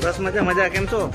બસ મજા મજા, કેમ છો?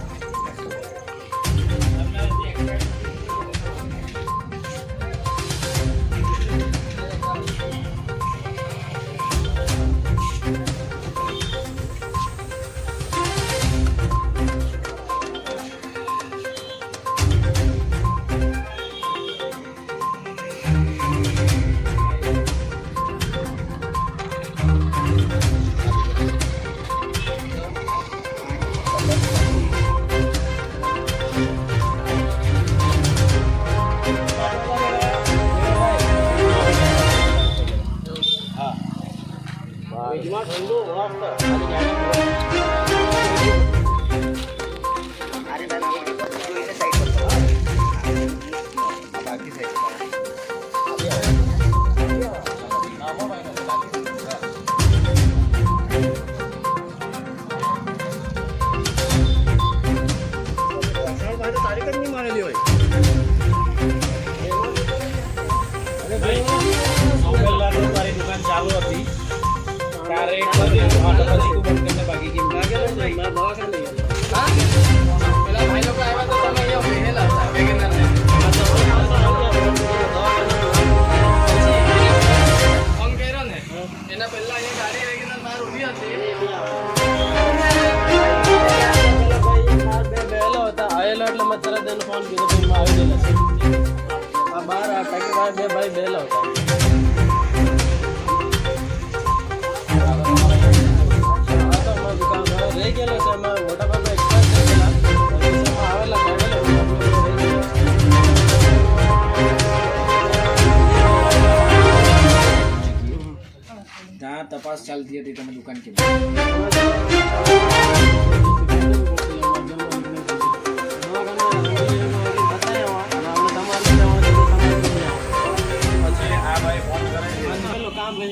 तपास ચાલતી હતી તમે દુકાન કે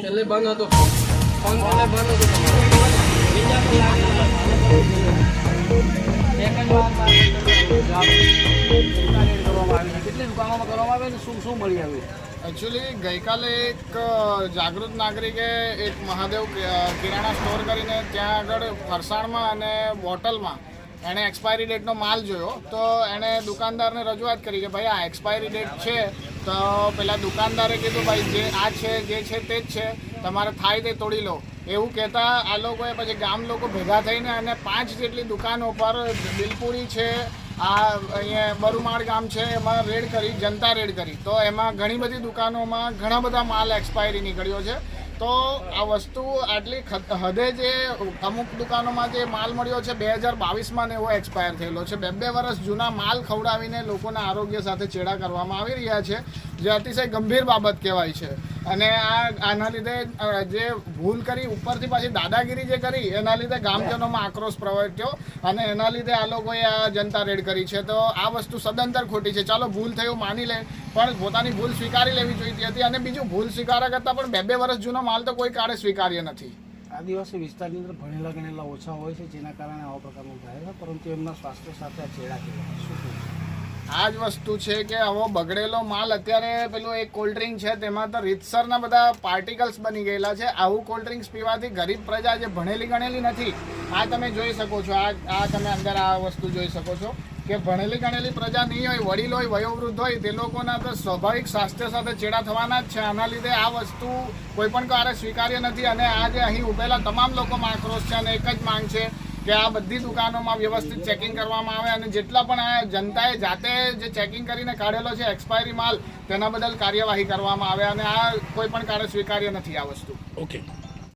पहले बंद હતો ફોન પहले બંધ હતો કેટલી દુકાનોમાં કરવામાં આવે ને શું મળી આવ્યું? એકચ્યુઅલી ગઈકાલે એક જાગૃત નાગરિકે એક મહાદેવ કિરાણા સ્ટોર કરીને ત્યાં આગળ ફરસાણમાં અને બોટલમાં એણે એક્સપાયરી ડેટનો માલ જોયો, તો એણે દુકાનદારને રજૂઆત કરી કે ભાઈ આ એક્સપાયરી ડેટ છે. તો પેલા દુકાનદારે કીધું ભાઈ જે આ છે જે છે તે જ છે, તમારે થાય તે તોડી લો એવું કહેતા આ લોકોએ પછી ગામ લોકો ભેગા થઈને અને 5 જેટલી દુકાનો પર બિલપુરી છે, આ અહીંયા બરુમાળ ગામ છે એમાં રેડ કરી, જનતા રેડ કરી. તો એમાં ઘણી બધી દુકાનોમાં ઘણા બધા માલ એક્સપાયરી નીકળ્યો છે. તો આ વસ્તુ આટલી હદે જે અમુક દુકાનોમાં જે માલ મળ્યો છે 2022માં ને એવો એક્સપાયર થયેલો છે. 2 વર્ષ જૂના માલ ખવડાવીને લોકોના આરોગ્ય સાથે ચેડા કરવામાં આવી રહ્યા છે, જે અતિશય ગંભીર બાબત કહેવાય છે. અને આના લીધે જે ભૂલ કરી ઉપરથી પાછી દાદાગીરી જે કરી એના લીધે ગામજનોમાં આક્રોશ પ્રવર્ત્યો અને એના લીધે આ લોકોએ આ જનતા રેડ કરી છે. તો આ વસ્તુ સદંતર ખોટી છે. ચાલો ભૂલ થયું માની લે, પણ પોતાની ભૂલ સ્વીકારી લેવી જોઈતી હતી. અને બીજું ભૂલ સ્વીકારા કરતાં પણ 2 વર્ષ જૂનો માલ તો કોઈ કાળે સ્વીકાર્ય નથી. આદિવાસી વિસ્તારની અંદર ભણેલા ગણેલા ઓછા હોય છે, જેના કારણે આવા પ્રકારનું થાય છે, પરંતુ એમના સ્વાસ્થ્ય સાથે ચેડા કહેવાય શું? આ જ વસ્તુ છે કે આવો બગડેલો માલ અત્યારે પેલું એક કોલ્ડ ડ્રિંક છે તેમાં તો રીતસરના બધા પાર્ટિકલ્સ બની ગયેલા છે. આવું કોલ્ડ ડ્રિંક્સ પીવાથી ગરીબ પ્રજા જે ભણેલી ગણેલી નથી, આ તમે જોઈ શકો છો, આ તમે અંદર આ વસ્તુ જોઈ શકો છો કે ભણેલી ગણેલી પ્રજા નહીં હોય, વડીલ હોય, વયોવૃદ્ધ હોય, તે લોકોના તો સ્વાભાવિક સ્વાસ્થ્ય સાથે ચેડા થવાના જ છે. આના લીધે આ વસ્તુ કોઈ પણ કારણે સ્વીકાર્ય નથી. અને આ જે અહીં ઉભેલા તમામ લોકોમાં આક્રોશ છે અને એક જ માંગ છે કે આ બધી દુકાનોમાં વ્યવસ્થિત ચેકિંગ કરવામાં આવે અને જેટલા પણ આ જનતાએ જાતે જે ચેકિંગ કરીને કાઢેલો છે એક્સપાયરી માલ, તેના બદલ કાર્યવાહી કરવામાં આવે. અને આ કોઈ પણ કારણે સ્વીકાર્ય નથી આ વસ્તુ. ઓકે.